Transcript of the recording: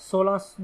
16